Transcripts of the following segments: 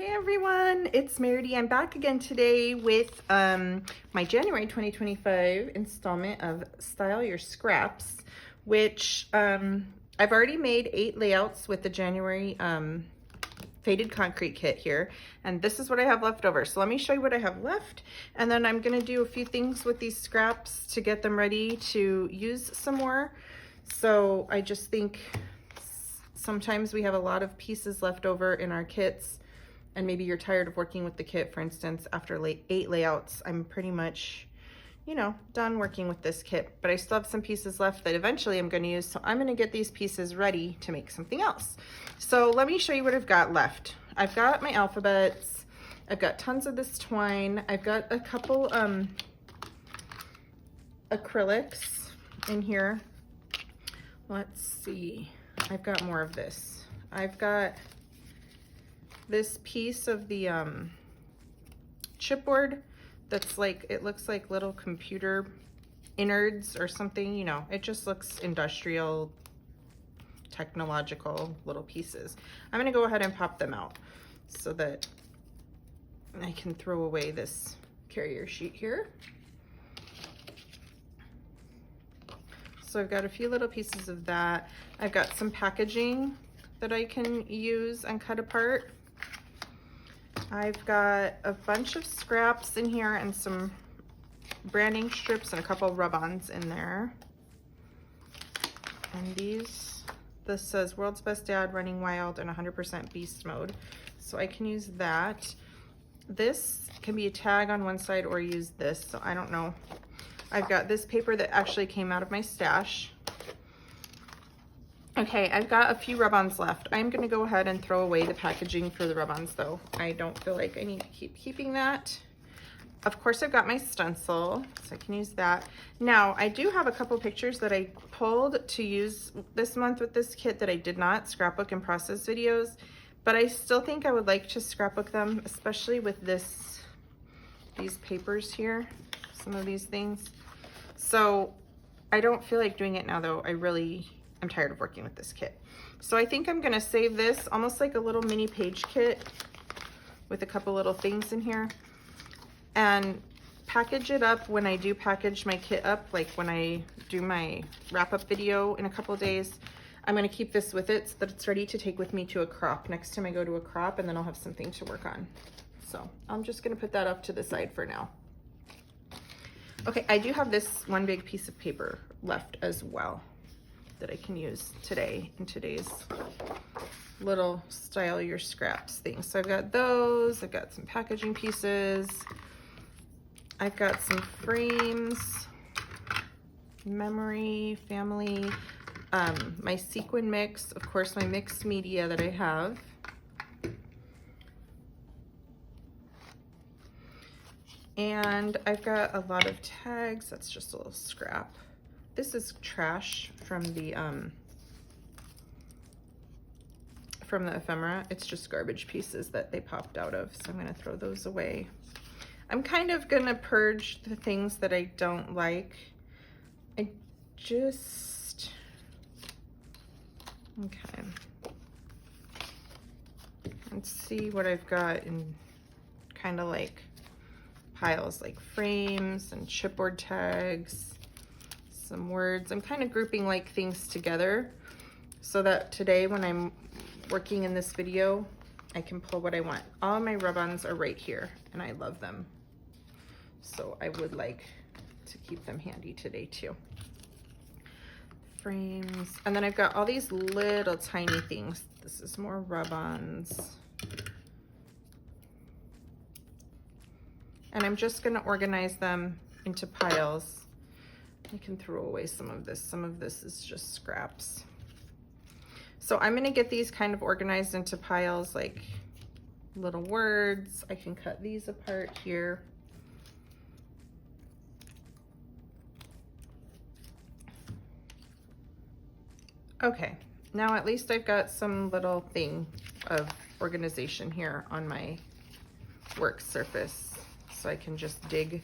Hey everyone, it's Meridy. I'm back again today with my January 2025 installment of Style Your Scraps, which I've already made 8 layouts with the January faded concrete kit here, and this is what I have left over. So let me show you what I have left, and then I'm gonna do a few things with these scraps to get them ready to use some more. So I just think sometimes we have a lot of pieces left over in our kits, and maybe you're tired of working with the kit. For instance, after 8 layouts, I'm pretty much, you know, done working with this kit, but I still have some pieces left that eventually I'm going to use. So I'm going to get these pieces ready to make something else. So let me show you what I've got left. I've got my alphabets. I've got tons of this twine. I've got a couple acrylics in here. Let's see. I've got more of this. I've got this piece of the chipboard that's like, it looks like little computer innards or something, you know, it just looks industrial, technological little pieces. I'm gonna go ahead and pop them out so that I can throw away this carrier sheet here. So I've got a few little pieces of that. I've got some packaging that I can use and cut apart. I've got a bunch of scraps in here and some branding strips and a couple rub-ons in there. And this says World's Best Dad Running Wild in 100% Beast Mode. So I can use that. This can be a tag on one side or use this, so I don't know. I've got this paper that actually came out of my stash. Okay, I've got a few rub-ons left. I'm gonna go ahead and throw away the packaging for the rub-ons though. I don't feel like I need to keep keeping that. Of course, I've got my stencil, so I can use that. Now, I do have a couple pictures that I pulled to use this month with this kit that I did not scrapbook and process videos, but I still think I would like to scrapbook them, especially with these papers here, some of these things. So I don't feel like doing it now though. I'm tired of working with this kit. So I think I'm gonna save this almost like a little mini page kit with a couple little things in here and package it up when I do package my kit up, like when I do my wrap-up video in a couple of days. I'm gonna keep this with it so that it's ready to take with me to a crop next time I go to a crop, and then I'll have something to work on. So I'm just gonna put that up to the side for now. Okay, I do have this one big piece of paper left as well that I can use today in today's little Style Your Scraps thing. So I've got those, I've got some packaging pieces, I've got some frames, memory, family, my sequin mix, of course my mixed media that I have. And I've got a lot of tags. That's just a little scrap. This is trash from the ephemera. It's just garbage pieces that they popped out of, so I'm gonna throw those away. I'm kind of gonna purge the things that I don't like. Okay. Let's see what I've got in kind of like piles, like frames and chipboard tags, some words. I'm kind of grouping like things together so that today when I'm working in this video, I can pull what I want. All my rub-ons are right here and I love them. So I would like to keep them handy today too. Frames. And then I've got all these little tiny things. This is more rub-ons. And I'm just gonna organize them into piles. I can throw away some of this. Some of this is just scraps. So I'm gonna get these kind of organized into piles, like little words. I can cut these apart here. Okay, now at least I've got some little thing of organization here on my work surface, so I can just dig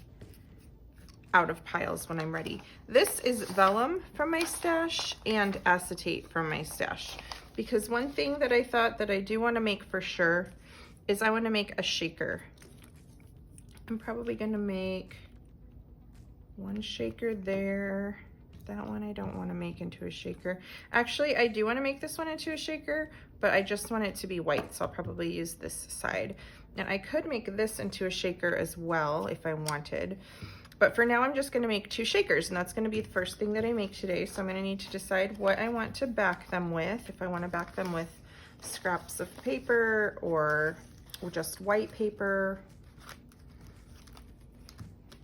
out of piles when I'm ready. This is vellum from my stash and acetate from my stash, because one thing that I thought that I do want to make for sure is I want to make a shaker. I'm probably going to make one shaker there. That one I don't want to make into a shaker. Actually, I do want to make this one into a shaker, but I just want it to be white, so I'll probably use this side. And I could make this into a shaker as well if I wanted. But for now, I'm just going to make 2 shakers, and that's going to be the first thing that I make today. So I'm going to need to decide what I want to back them with. If I want to back them with scraps of paper or just white paper.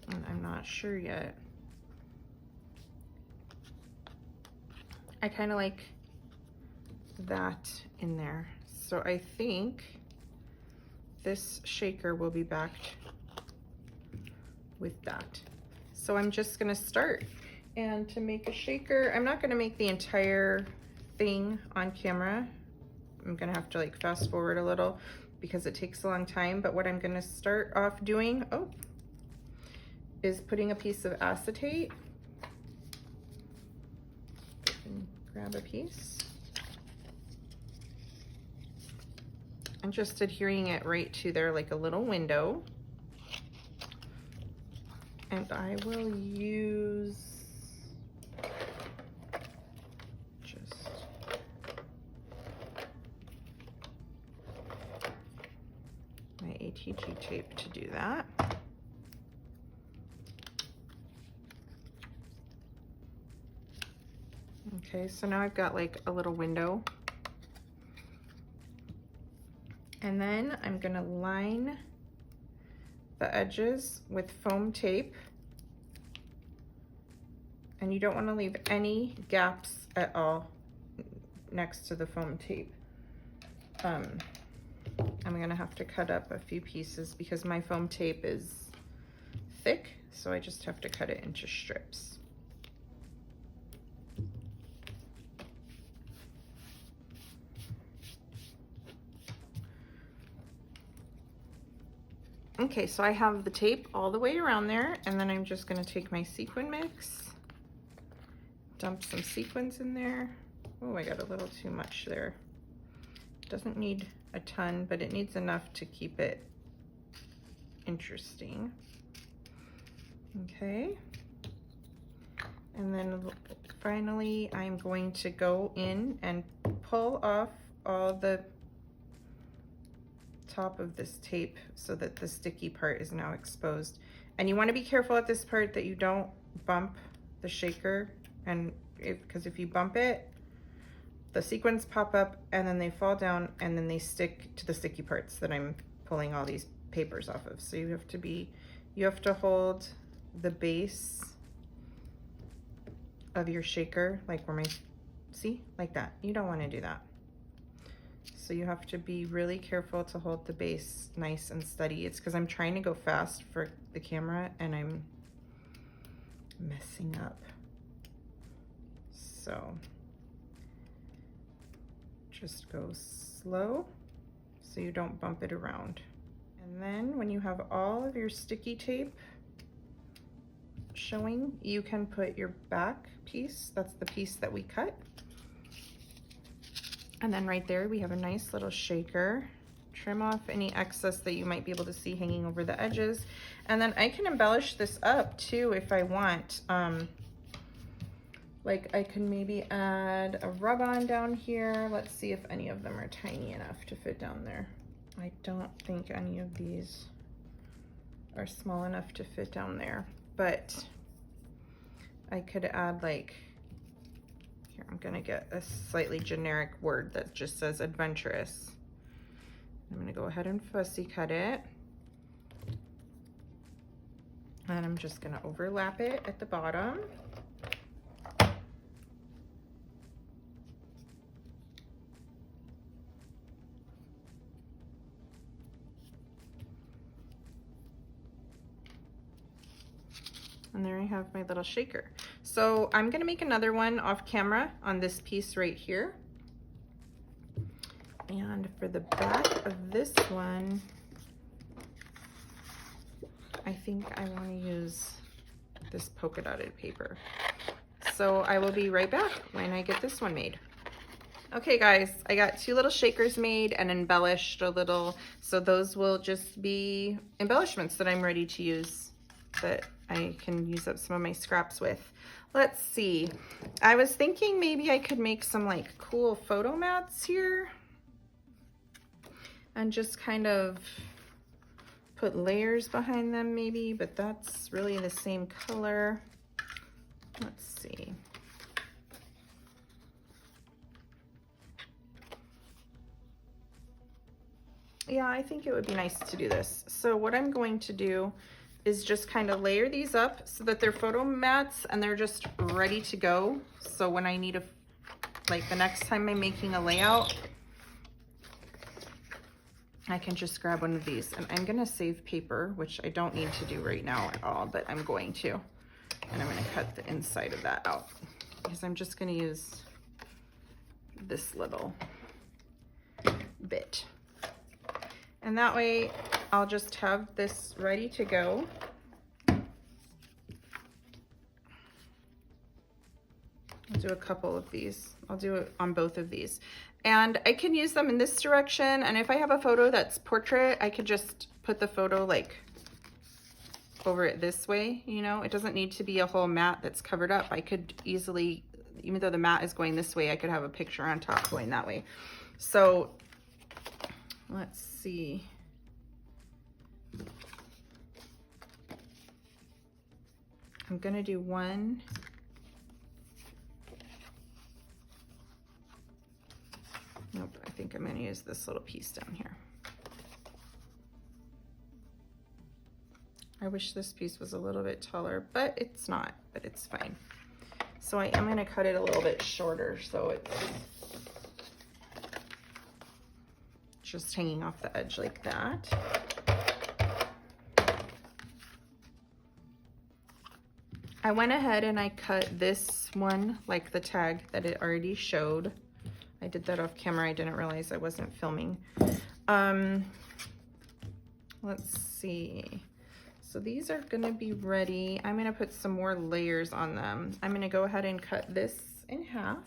And I'm not sure yet. I kind of like that in there. So I think this shaker will be backed with that. So I'm just gonna start. And to make a shaker, I'm not gonna make the entire thing on camera. I'm gonna have to like fast forward a little because it takes a long time. But what I'm gonna start off doing, is putting a piece of acetate. Grab a piece. I'm just adhering it right to there like a little window. And I will use just my ATG tape to do that. Okay, so now I've got like a little window. And then I'm gonna line the edges with foam tape. And you don't wanna leave any gaps at all next to the foam tape. I'm gonna have to cut up a few pieces because my foam tape is thick, so I just have to cut it into strips. Okay, so I have the tape all the way around there, and then I'm just gonna take my sequin mix, dump some sequins in there. Oh, I got a little too much there. Doesn't need a ton, but it needs enough to keep it interesting. Okay. And then finally, I'm going to go in and pull off all the top of this tape so that the sticky part is now exposed. And you want to be careful at this part that you don't bump the shaker, and because if you bump it, the sequins pop up and then they fall down and then they stick to the sticky parts that I'm pulling all these papers off of. So you have to hold the base of your shaker like where see, like that. You don't want to do that. So you have to be really careful to hold the base nice and steady. It's because I'm trying to go fast for the camera and I'm messing up. So just go slow so you don't bump it around. And then when you have all of your sticky tape showing, you can put your back piece, that's the piece that we cut. And then right there, we have a nice little shaker. Trim off any excess that you might be able to see hanging over the edges. And then I can embellish this up too if I want. Like I can maybe add a rub-on down here. Let's see if any of them are tiny enough to fit down there. I don't think any of these are small enough to fit down there, but I could add like, here, I'm gonna get a slightly generic word that just says adventurous. I'm gonna go ahead and fussy cut it. And I'm just gonna overlap it at the bottom. And there I have my little shaker. So I'm gonna make another one off camera on this piece right here. And for the back of this one, I think I wanna use this polka dotted paper. So I will be right back when I get this one made. Okay guys, I got 2 little shakers made and embellished a little, so those will just be embellishments that I'm ready to use, that I can use up some of my scraps with. Let's see, I was thinking maybe I could make some like cool photo mats here and just kind of put layers behind them maybe, but that's really the same color. Let's see. Yeah, I think it would be nice to do this. So what I'm going to do is just kind of layer these up so that they're photo mats and they're just ready to go. So when I need like the next time I'm making a layout, I can just grab one of these. And I'm gonna save paper, which I don't need to do right now at all, but I'm going to. And I'm gonna cut the inside of that out because I'm just gonna use this little bit. And that way I'll just have this ready to go. I'll do a couple of these. I'll do it on both of these. And I can use them in this direction. And if I have a photo that's portrait, I could just put the photo like over it this way, you know? It doesn't need to be a whole mat that's covered up. I could easily, even though the mat is going this way, I could have a picture on top going that way. So let's see. I'm gonna do one. Nope, I think I'm gonna use this little piece down here. I wish this piece was a little bit taller, but it's not, but it's fine. So I am gonna cut it a little bit shorter so it's just hanging off the edge like that. I went ahead and I cut this one like the tag that it already showed. I did that off camera. I didn't realize I wasn't filming. Let's see. So these are gonna be ready. I'm gonna put some more layers on them. I'm gonna go ahead and cut this in half.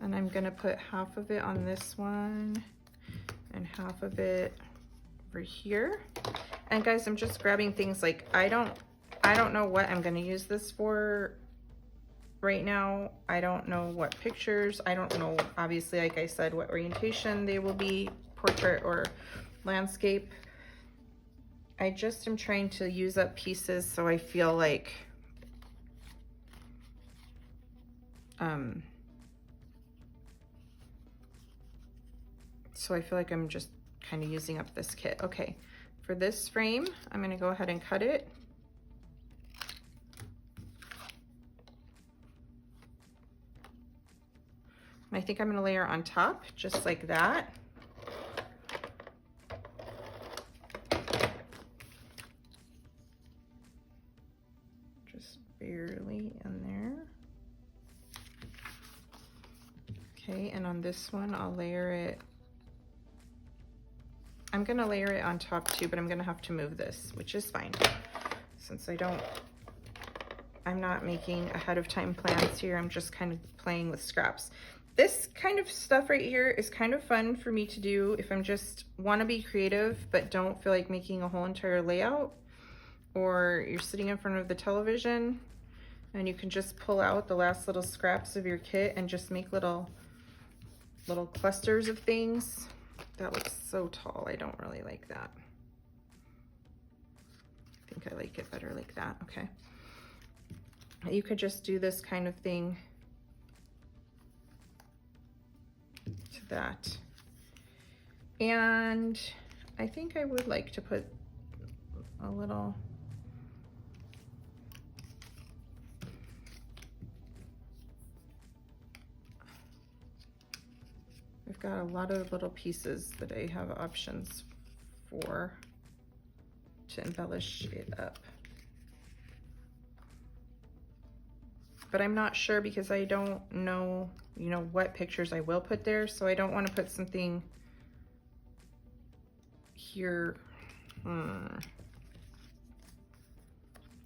And I'm gonna put half of it on this one and half of it over here. And guys, I'm just grabbing things like, I don't know what I'm gonna use this for right now. I don't know what pictures, I don't know, obviously, like I said, what orientation they will be, portrait or landscape. I just am trying to use up pieces so I feel like I'm just kind of using up this kit. Okay, for this frame, I'm gonna go ahead and cut it. And I think I'm gonna layer on top, just like that. Just barely in there. Okay, and on this one, I'll layer it. I'm gonna layer it on top too, but I'm gonna have to move this, which is fine. Since I'm not making ahead of time plans here, I'm just kind of playing with scraps. This kind of stuff right here is kind of fun for me to do if I'm just want to be creative, but don't feel like making a whole entire layout, or you're sitting in front of the television and you can just pull out the last little scraps of your kit and just make little clusters of things. That looks so tall. I don't really like that. I think I like it better like that. Okay. You could just do this kind of thing to that. And I think I would like to put a little, I've got a lot of little pieces that I have options for to embellish it up. But I'm not sure because I don't know, you know, what pictures I will put there. So I don't want to put something here. I'm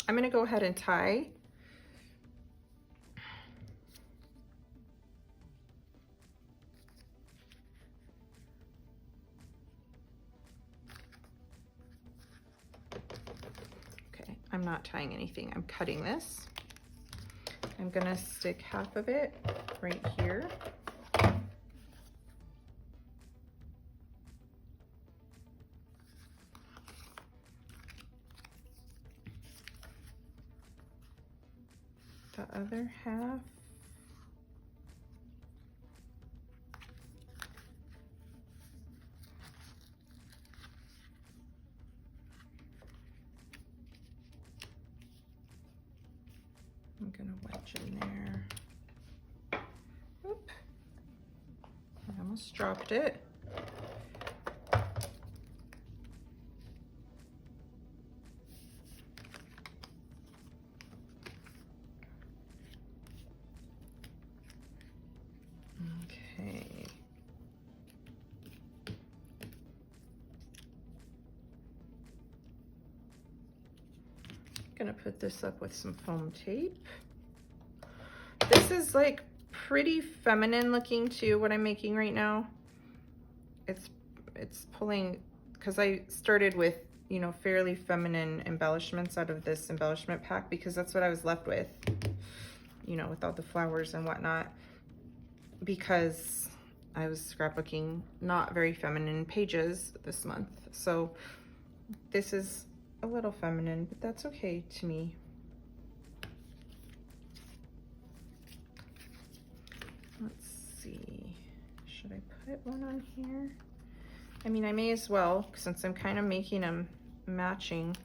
going to go ahead and tie. I'm not tying anything. I'm cutting this. I'm gonna stick half of it right here. The other half. I'm gonna wedge in there. Oop. I almost dropped it. Okay. Gonna put this up with some foam tape. This is like pretty feminine looking too, what I'm making right now. It's pulling, because I started with, you know, fairly feminine embellishments out of this embellishment pack because that's what I was left with, you know, with all the flowers and whatnot, because I was scrapbooking not very feminine pages this month. So this is a little feminine, but that's okay to me. Let's see, should I put one on here? I mean, I may as well, since I'm kind of making them matching.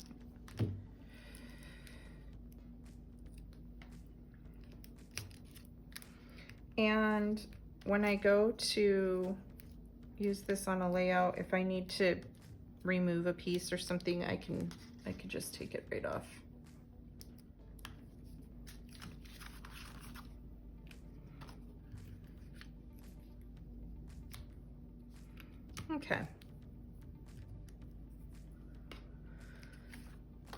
And when I go to use this on a layout, if I need to remove a piece or something, I could just take it right off. Okay.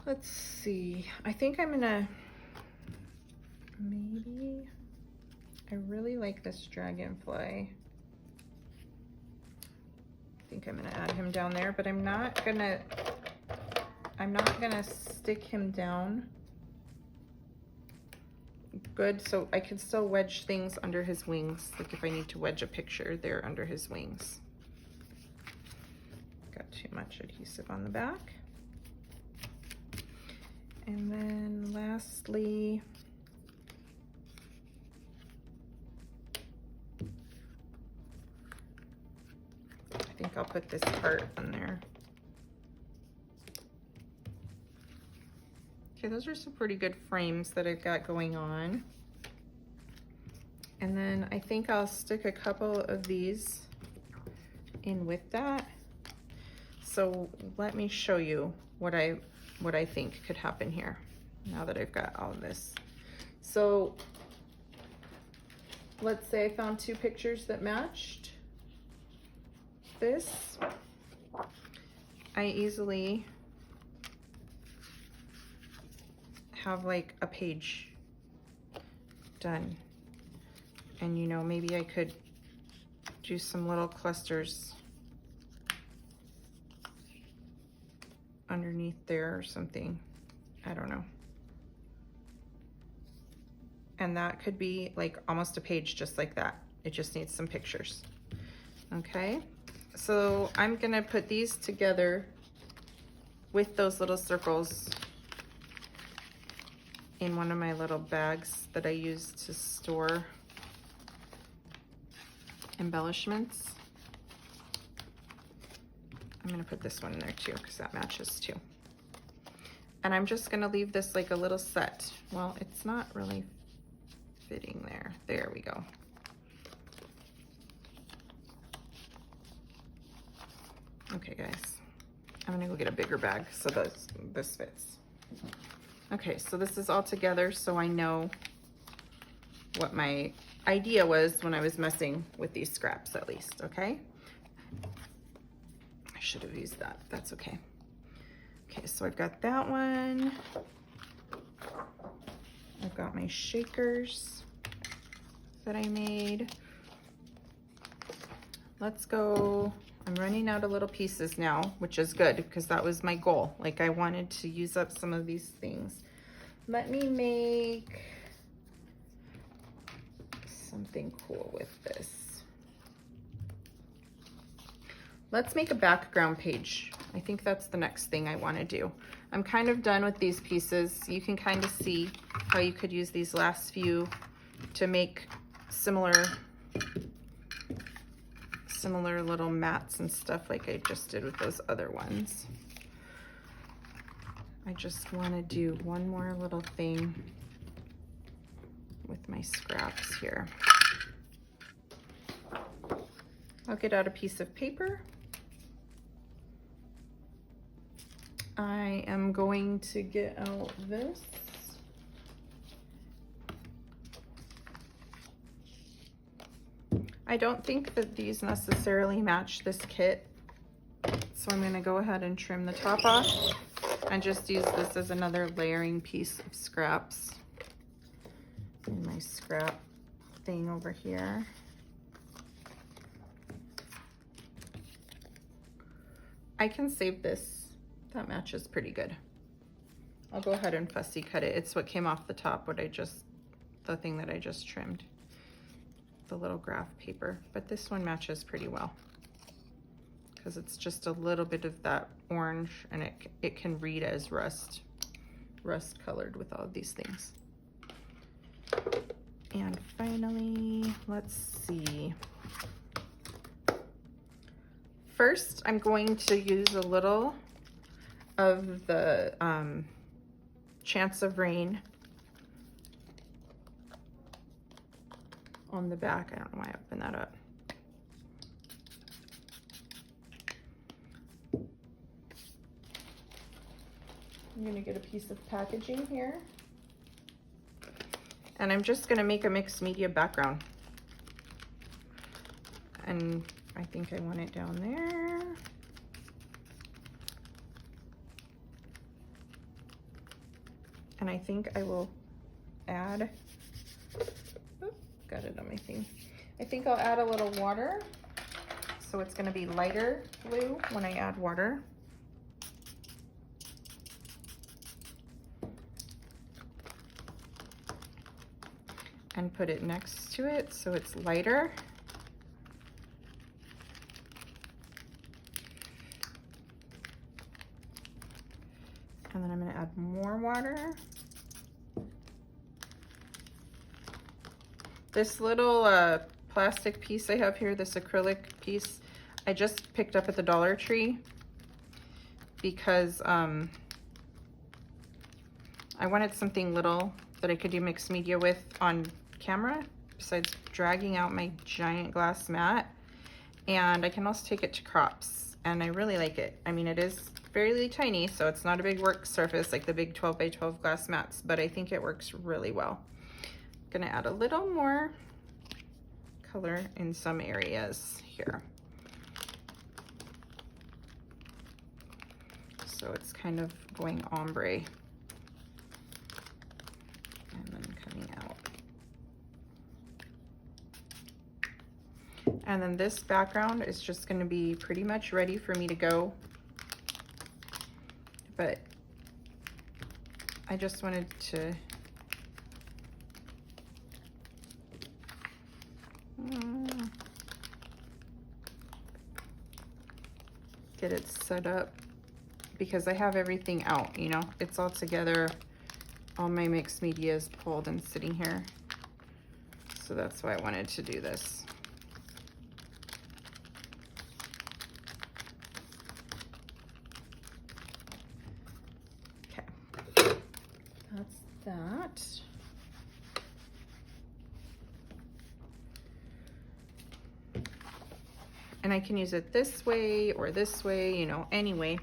Let's see. I think I'm gonna maybe, I really like this dragonfly. I think I'm gonna add him down there, but I'm not gonna stick him down good, so I can still wedge things under his wings, like if I need to wedge a picture there under his wings. Got too much adhesive on the back. And then lastly, I think I'll put this part on there. Okay, those are some pretty good frames that I've got going on. And then I think I'll stick a couple of these in with that. So let me show you what I think could happen here now that I've got all of this. So let's say I found two pictures that matched this. I easily have like a page done. And you know, maybe I could do some little clusters underneath there or something. I don't know. And that could be like almost a page just like that. It just needs some pictures. Okay, so I'm gonna put these together with those little circles in one of my little bags that I use to store embellishments. I'm gonna put this one in there too because that matches too. And I'm just gonna leave this like a little set. Well, it's not really fitting there. There we go. Okay guys, I'm gonna go get a bigger bag so this fits. Okay, so this is all together so I know what my idea was when I was messing with these scraps at least, okay? I should have used that, that's okay. Okay, so I've got that one. I've got my shakers that I made. Let's go, I'm running out of little pieces now, which is good because that was my goal. Like I wanted to use up some of these things. Let me make something cool with this. Let's make a background page. I think that's the next thing I want to do. I'm kind of done with these pieces. You can kind of see how you could use these last few to make similar little mats and stuff like I just did with those other ones. I just want to do one more little thing with my scraps here. I'll get out a piece of paper. I am going to get out this. I don't think that these necessarily match this kit, so I'm going to go ahead and trim the top off and just use this as another layering piece of scraps in my scrap thing over here. I can save this. That matches pretty good. I'll go ahead and fussy cut it. It's what came off the top, the thing that I just trimmed. The little graph paper, but this one matches pretty well because it's just a little bit of that orange, and it can read as rust colored with all of these things. And finally, let's see. First, I'm going to use a little of the Chance of Rain on the back. I don't know why I opened that up. I'm gonna get a piece of packaging here. And I'm just gonna make a mixed media background. And I think I want it down there. And I think I will add, got it on my thing. I think I'll add a little water. So it's gonna be lighter blue when I add water. And put it next to it so it's lighter. And then I'm gonna add more water. This little plastic piece I have here, this acrylic piece, I just picked up at the Dollar Tree because I wanted something little that I could do mixed media with on camera besides dragging out my giant glass mat. And I can also take it to crops, and I really like it. I mean, it is fairly tiny, so it's not a big work surface like the big 12 by 12 glass mats, but I think it works really well. Gonna add a little more color in some areas here. So it's kind of going ombre and then coming out. And then this background is just gonna be pretty much ready for me to go. But I just wanted to get it set up because I have everything out, you know, it's all together. All my mixed media is pulled and sitting here. So that's why I wanted to do this. Okay, that's that. And I can use it this way or this way, you know, any way,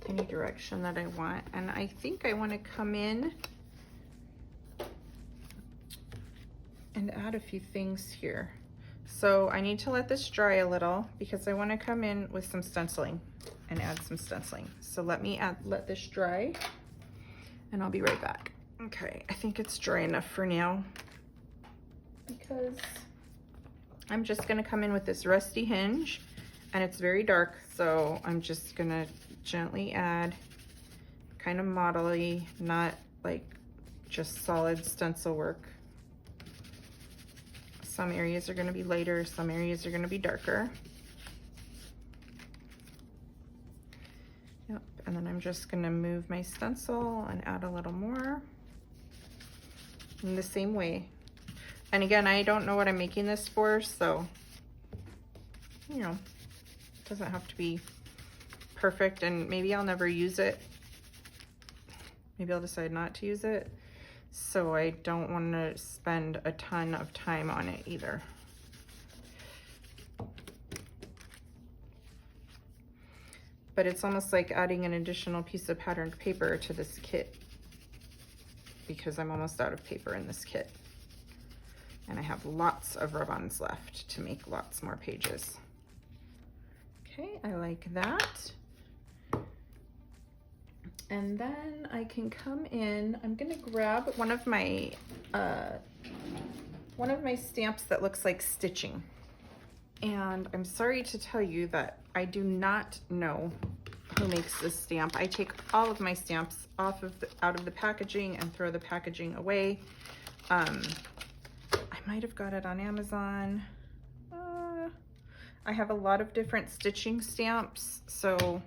any direction that I want. And I think I want to come in and add a few things here. So I need to let this dry a little because I want to come in with some stenciling and add some stenciling. So let this dry and I'll be right back. Okay, I think it's dry enough for now because I'm just gonna come in with this rusty hinge and it's very dark, so I'm just gonna gently add, kind of model-y, not like just solid stencil work. Some areas are gonna be lighter, some areas are gonna be darker. Yep, and then I'm just gonna move my stencil and add a little more in the same way. And again, I don't know what I'm making this for, so, you know, it doesn't have to be perfect, and maybe I'll never use it. Maybe I'll decide not to use it. So I don't want to spend a ton of time on it either. But it's almost like adding an additional piece of patterned paper to this kit, because I'm almost out of paper in this kit. And I have lots of rub-ons left to make lots more pages. Okay, I like that. And then I can come in, I'm gonna grab one of my stamps that looks like stitching. And I'm sorry to tell you that I do not know who makes this stamp. I take all of my stamps out of the packaging and throw the packaging away. I might have got it on Amazon. I have a lot of different stitching stamps, so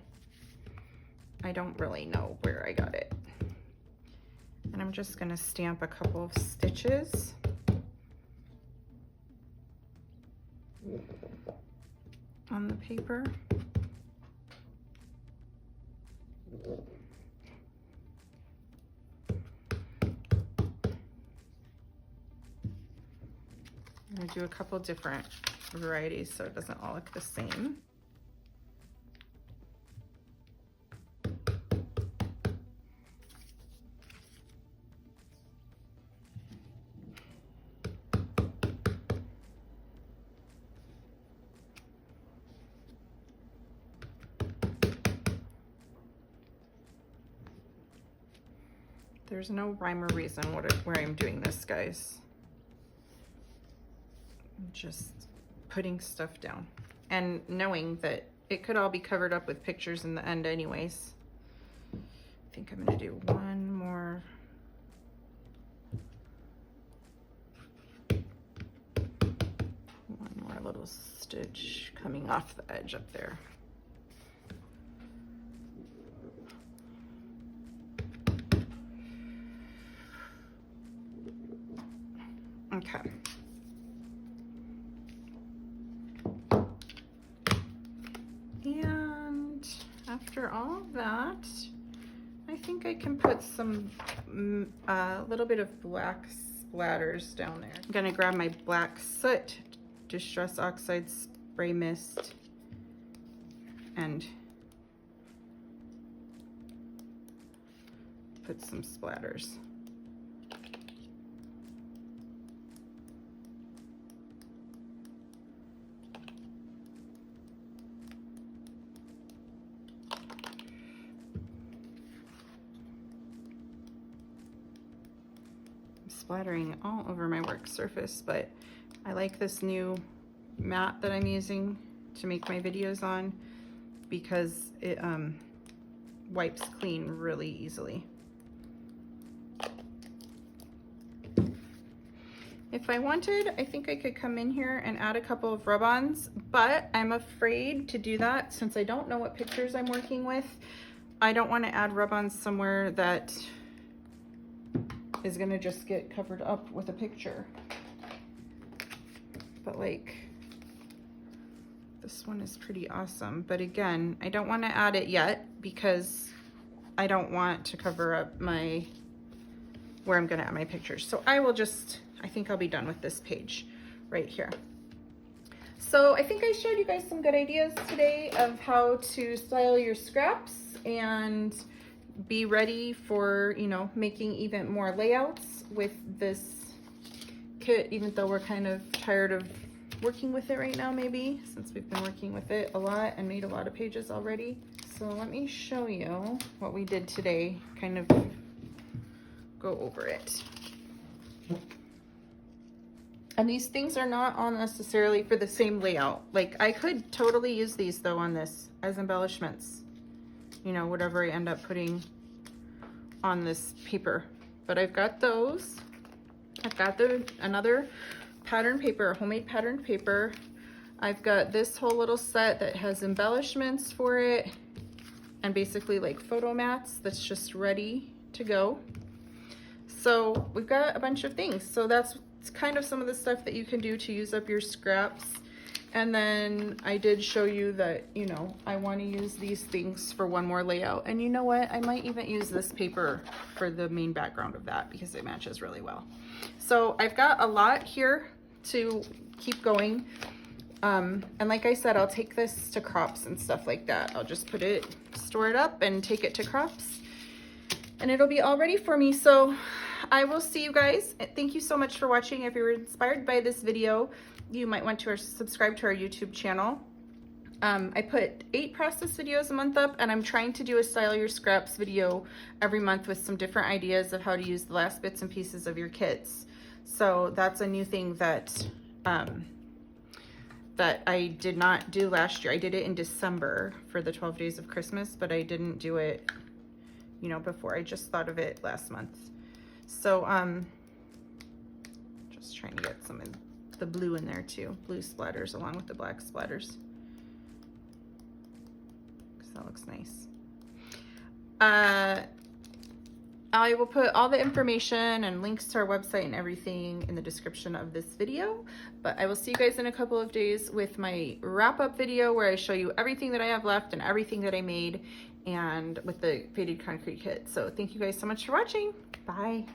I don't really know where I got it. And I'm just gonna stamp a couple of stitches. On the paper. I'm gonna do a couple different varieties so it doesn't all look the same. There's no rhyme or reason where I'm doing this, guys. I'm just putting stuff down and knowing that it could all be covered up with pictures in the end anyways. I think I'm gonna do one more. One more little stitch coming off the edge up there. Okay. And after all of that, I think I can put some, a little bit of black splatters down there. I'm gonna grab my black soot Distress Oxide Spray Mist and put some splatters. Splattering all over my work surface, but I like this new mat that I'm using to make my videos on because it wipes clean really easily. If I wanted, I think I could come in here and add a couple of rub-ons, but I'm afraid to do that since I don't know what pictures I'm working with. I don't want to add rub-ons somewhere that is gonna just get covered up with a picture. But like, this one is pretty awesome. But again, I don't want to add it yet because I don't want to cover up my, where I'm gonna add my pictures. So I will just, I think I'll be done with this page right here. So I think I showed you guys some good ideas today of how to style your scraps and be ready for, you know, making even more layouts with this kit, even though we're kind of tired of working with it right now, maybe, since we've been working with it a lot and made a lot of pages already. So let me show you what we did today, kind of go over it. And these things are not all necessarily for the same layout. Like I could totally use these though on this as embellishments, you know, whatever I end up putting on this paper. But I've got those. I've got another pattern paper, homemade patterned paper. I've got this whole little set that has embellishments for it and basically like photo mats that's just ready to go. So we've got a bunch of things. So that's kind of some of the stuff that you can do to use up your scraps. And then I did show you that, you know, I want to use these things for one more layout. And you know what? I might even use this paper for the main background of that because it matches really well. So I've got a lot here to keep going. And like I said, I'll take this to crops and stuff like that. I'll just put it, store it up and take it to crops and it'll be all ready for me. So I will see you guys. Thank you so much for watching. If you were inspired by this video, you might want to subscribe to our YouTube channel. I put 8 process videos a month up, and I'm trying to do a Style Your Scraps video every month with some different ideas of how to use the last bits and pieces of your kits. So that's a new thing that that I did not do last year. I did it in December for the 12 days of Christmas, but I didn't do it, you know, before. I just thought of it last month. So just trying to get some of the blue in there too, blue splatters along with the black splatters, because that looks nice. I will put all the information and links to our website and everything in the description of this video, but I will see you guys in a couple of days with my wrap-up video where I show you everything that I have left and everything that I made and with the faded concrete kit. So thank you guys so much for watching. Bye.